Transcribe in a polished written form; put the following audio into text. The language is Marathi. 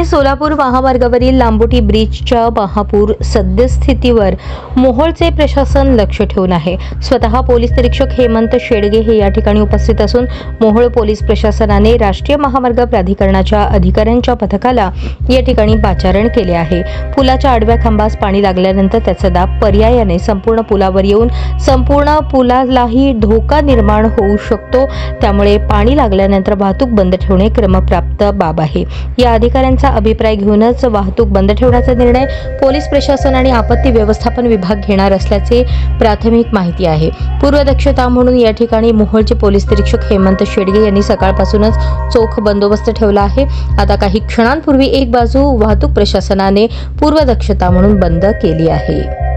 पुणे सोलापूर महामार्गावरील लांबोटी ब्रिजच्या महापूर सद्यस्थितीवर मोहोळचे प्रशासन लक्ष ठेवून आहे। स्वतः पोलीस निरीक्षक हेमंत शेडगे हे या ठिकाणी उपस्थित असून मोहोळ पोलीस प्रशासनाने राष्ट्रीय महामार्ग प्राधिकरणाच्या अधिकाऱ्यांच्या पथकाला या ठिकाणी पाचारण केले आहे। पुलाच्या आडव्या खांबास पाणी लागल्यानंतर त्याचा दाब पर्यायाने संपूर्ण पुलावर येऊन संपूर्ण पुलालाही धोका निर्माण होऊ शकतो। त्यामुळे पाणी लागल्यानंतर वाहतूक बंद ठेवणे क्रमप्राप्त बाब आहे। या अधिकाऱ्यांचा अभिप्राय घेऊनच वाहतूक बंद ठेवण्याचा निर्णय पोलीस प्रशासन आणि आपत्ती व्यवस्थापन विभाग घेणार असल्याचे प्राथमिक माहिती आहे। पूर्वदक्षता म्हणून या ठिकाणी मोहोळचे पोलीस निरीक्षक हेमंत शेडगे यांनी सकाळपासूनच चोख बंदोबस्त ठेवला आहे। आता काही क्षणांपूर्वी एक बाजू वाहतूक प्रशासनाने पूर्वदक्षता म्हणून बंद केली आहे।